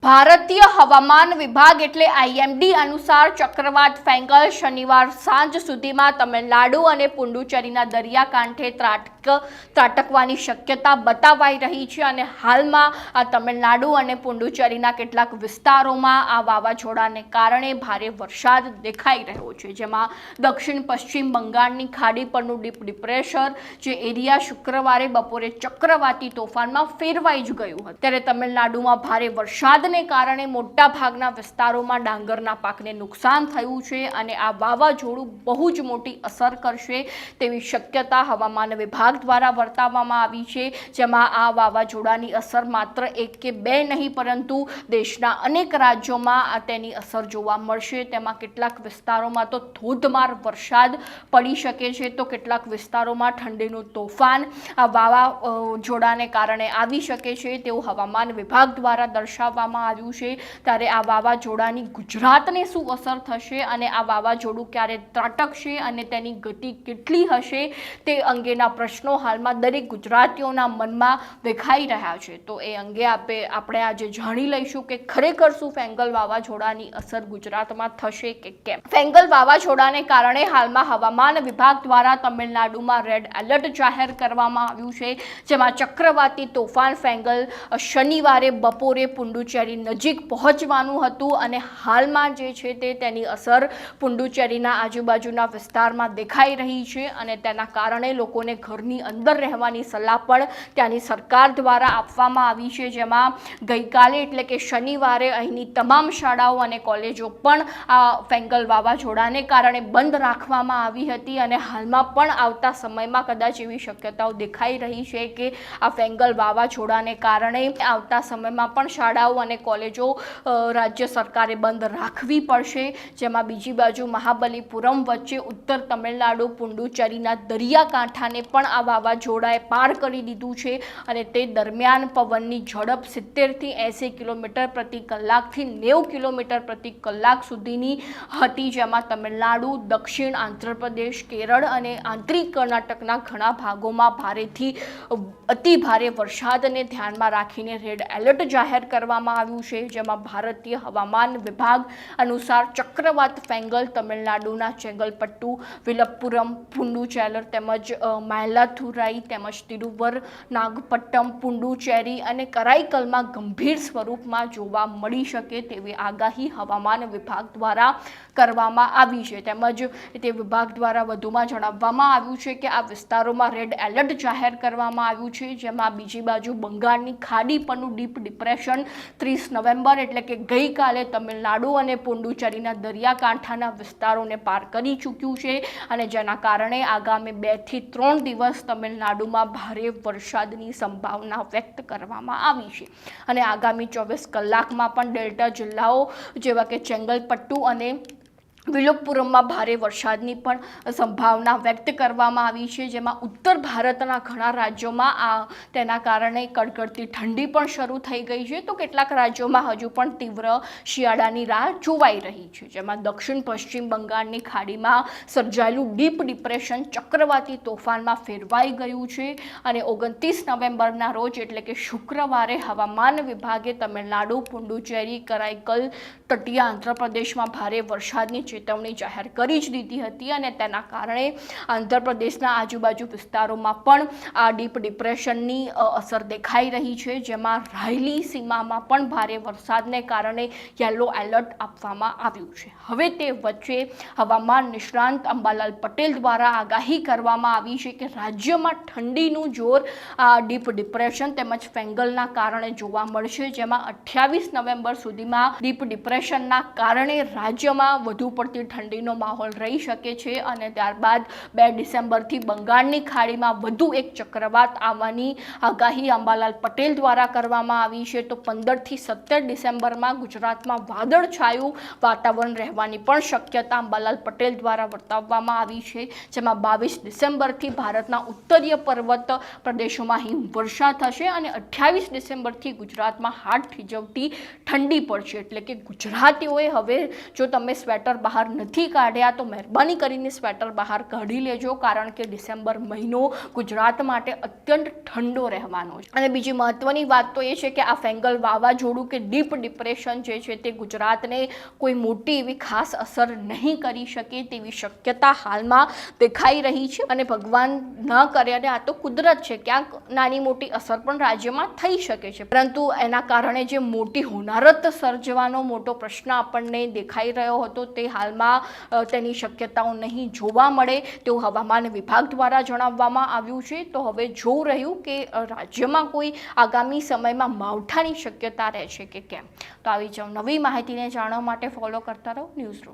ભારતીય હવામાન વિભાગ એટલે આઈએમડી અનુસાર ચક્રવાત ફેંગલ શનિવાર સાંજ સુધીમાં તમિલનાડુ અને પુડુચેરીના દરિયાકાંઠે ત્રાટકવાની શક્યતા બતાવાઈ રહી છે અને હાલમાં આ તમિલનાડુ અને પુડુચેરીના કેટલાક વિસ્તારોમાં આ વાવાઝોડાને કારણે ભારે વરસાદ દેખાઈ રહ્યો છે, જેમાં દક્ષિણ પશ્ચિમ બંગાળની ખાડી પરનું ડીપ ડિપ્રેશન જે એરિયા શુક્રવારે બપોરે ચક્રવાતી તોફાનમાં ફેરવાઈ જ ગયું હતું, ત્યારે તમિલનાડુમાં ભારે વરસાદ કારણે મોટા ભાગના વિસ્તારોમાં ડાંગરના પાકને નુકસાન થયું છે અને આ વાવાઝોડું બહુ જ મોટી અસર કરશે તેવી શક્યતા હવામાન વિભાગ દ્વારા વર્તાવવામાં આવી છે, જેમાં આ વાવાઝોડાની અસર માત્ર એક કે બે નહીં પરંતુ દેશના અનેક રાજ્યોમાં તેની અસર જોવા મળશે। તેમાં કેટલાક વિસ્તારોમાં તો ધોધમાર વરસાદ પડી શકે છે, તો કેટલાક વિસ્તારોમાં ઠંડીનું તોફાન આ વાવાઝોડાને કારણે આવી શકે છે તેવું હવામાન વિભાગ દ્વારા દર્શાવવામાં આવ્યું છે। ત્યારે આ વાવાઝોડાની ગુજરાતને શું અસર થશે અને આ વાવાઝોડું ક્યારે ત્રાટકશે અને તેની ગતિ કેટલી હશે તે અંગેના પ્રશ્નો હાલમાં દરેક ગુજરાતીઓના મનમાં દેખાઈ રહ્યા છે, તો એ અંગે આપણે આજે જાણી લઈશું કે ખરેખર શું ફેંગલ વાવાઝોડાની અસર ગુજરાતમાં થશે કે કેમ। ફેંગલ વાવાઝોડાને કારણે હાલમાં હવામાન વિભાગ દ્વારા તમિલનાડુમાં રેડ એલર્ટ જાહેર કરવામાં આવ્યું છે, જેમાં ચક્રવાતી તોફાન ફેંગલ શનિવારે બપોરે પુડુચેરી નજીક પહોંચવાનું હતું અને હાલમાં જે છે તેની અસર પુડુચેરીના આજુબાજુના વિસ્તારમાં દેખાઈ રહી છે અને તેના કારણે લોકોને ઘરની અંદર રહેવાની સલાહ પણ ત્યાંની સરકાર દ્વારા આપવામાં આવી છે, જેમાં ગઈકાલે એટલે કે શનિવારે અહીંની તમામ શાળાઓ અને કોલેજો પણ આ ફેંગલ વાવાઝોડાને કારણે બંધ રાખવામાં આવી હતી અને હાલમાં પણ આવતા સમયમાં કદાચ એવી શક્યતાઓ દેખાઈ રહી છે કે આ ફેંગલ વાવાઝોડાને કારણે આવતા સમયમાં પણ શાળાઓ અને કોલેજો રાજ્ય સરકારે બંધ રાખવી પડશે, જેમાં બીજી બાજુ મહાબલીપુરમ વચ્ચે ઉત્તર તમિલનાડુ પુડુચેરીના દરિયાકાંઠાને પણ આ વાવાઝોડાએ પાર કરી દીધું છે અને તે દરમિયાન પવનની ઝડપ 70થી 80 કિલોમીટર પ્રતિ કલાકથી 90 કિલોમીટર પ્રતિ કલાક સુધીની હતી, જેમાં તમિલનાડુ, દક્ષિણ આંધ્રપ્રદેશ, કેરળ અને આંતરિક કર્ણાટકના ઘણા ભાગોમાં ભારેથી અતિ ભારે વરસાદને ધ્યાનમાં રાખીને રેડ એલર્ટ જાહેર કરવામાં આવ્યું છે, જેમાં ભારતીય હવામાન વિભાગ અનુસાર ચક્રવાત ફેંગલ તમિલનાડુના ચેંગલપટ્ટુ, વિલપ્પુરમ, પુડુચેરી તેમજ માયલાથુરાઈ તેમજ તિરુવરનાગપટ્ટમ, પુડુચેરી અને કરાઈકલમાં ગંભીર સ્વરૂપમાં જોવા મળી શકે તેવી આગાહી હવામાન વિભાગ દ્વારા કરવામાં આવી છે। તેમજ તે વિભાગ દ્વારા વધુમાં જણાવવામાં આવ્યું છે કે આ વિસ્તારોમાં રેડ એલર્ટ જાહેર કરવામાં આવ્યું છે, જેમાં બીજી બાજુ બંગાળની ખાડી પરનું ડીપ ડિપ્રેશન 30 નવેમ્બર એટલે કે ગઈકાલે તમિલનાડુ અને પુડુચેરીના દરિયાકાંઠાના વિસ્તારોને પાર કરી ચૂક્યું છે અને જેના કારણે આગામી 2 થી 3 દિવસ તમિલનાડુમાં ભારે વરસાદની સંભાવના વ્યક્ત કરવામાં આવી છે અને આગામી 24 કલાકમાં પણ ડેલ્ટા જિલ્લાઓ જેવા કે ચેંગલપટ્ટુ અને વિલુપ્પુરમમાં ભારે વરસાદની પણ સંભાવના વ્યક્ત કરવામાં આવી છે, જેમાં ઉત્તર ભારતના ઘણા રાજ્યોમાં તેના કારણે કડકડતી ઠંડી પણ શરૂ થઈ ગઈ છે, તો કેટલાક રાજ્યોમાં હજુ પણ તીવ્ર શિયાળાની રાહ જોવાઈ રહી છે, જેમાં દક્ષિણ પશ્ચિમ બંગાળની ખાડીમાં સર્જાયેલું ડીપ ડિપ્રેશન ચક્રવાતી તોફાનમાં ફેરવાઈ ગયું છે અને 29 નવેમ્બરના રોજ એટલે કે શુક્રવારે હવામાન વિભાગે તમિલનાડુ, પુડુચેરી, કરાઈકલ, તટીય આંધ્રપ્રદેશમાં ભારે વરસાદની ચેતવણી જાહેર કરી જ દીધી હતી અને તેના કારણે આંધ્રપ્રદેશના આજુબાજુ વિસ્તારોમાં પણ આ ડીપ ડિપ્રેશનની અસર દેખાઈ રહી છે, જેમાં રાયલી સીમામાં પણ ભારે વરસાદને કારણે યલો એલર્ટ આપવામાં આવ્યું છે। હવે તે વચ્ચે હવામાન નિષ્ણાંત અંબાલાલ પટેલ દ્વારા આગાહી કરવામાં આવી છે કે રાજ્યમાં ઠંડીનું જોર આ ડીપ ડિપ્રેશન તેમજ ફેંગલના કારણે જોવા મળશે, જેમાં 28 નવેમ્બર સુધીમાં ડીપ ડિપ્રેશનના કારણે રાજ્યમાં વધુ પડતી ઠંડીનો માહોલ રહી શકે છે અને ત્યારબાદ 2 ડિસેમ્બરથી બંગાળની ખાડીમાં વધુ એક ચક્રવાત આવવાની આગાહી અંબાલાલ પટેલ દ્વારા કરવામાં આવી છે, તો 15 થી 17 ડિસેમ્બરમાં ગુજરાતમાં વાદળછાયું વાતાવરણ રહેવાની પણ શક્યતા અંબાલાલ પટેલ દ્વારા વર્તાવવામાં આવી છે, જેમાં 22 ડિસેમ્બરથી ભારતના ઉત્તરીય પર્વત પ્રદેશોમાં હિમવર્ષા થશે અને 28 ડિસેમ્બરથી ગુજરાતમાં હાડ થીજવતી ઠંડી પડશે, એટલે કે ગુજરાતીઓએ હવે જો તમે સ્વેટર બહાર નથી કાઢ્યા તો મહેરબાની કરીને સ્વેટર બહાર કાઢી લેજો, કારણ કે ડિસેમ્બર મહિનો ગુજરાત માટે અત્યંત ઠંડો રહેવાનો છે. અને બીજી મહત્વની વાત તો એ છે કે આ ફેંગલ વાવાઝોડું કે ડીપ ડિપ્રેશન જે છે તે ગુજરાતને કોઈ મોટી એવી ખાસ અસર નહીં કરી શકે તેવી શક્યતા હાલમાં દેખાઈ રહી છે. અને ભગવાન ન કરે, અને આ તો કુદરત છે, ક્યાંક નાની મોટી અસર પણ રાજ્યમાં થઈ શકે છે, પરંતુ એના કારણે જે મોટી હોનારત સર્જવાનો મોટો પ્રશ્ન આપણને દેખાઈ રહ્યો હતો તે હાલમાં તેની શક્યતાઓ નહીં જોવા મળે તેવું હવામાન વિભાગ દ્વારા જણાવવામાં આવ્યું છે. તો હવે જોવું રહ્યું કે રાજ્યમાં કોઈ આગામી સમયમાં માવઠાની શક્યતા રહે છે કે કેમ. તો આવી જ નવી માહિતીને જાણવા માટે ફોલો કરતા રહો ન્યૂઝ રૂમ.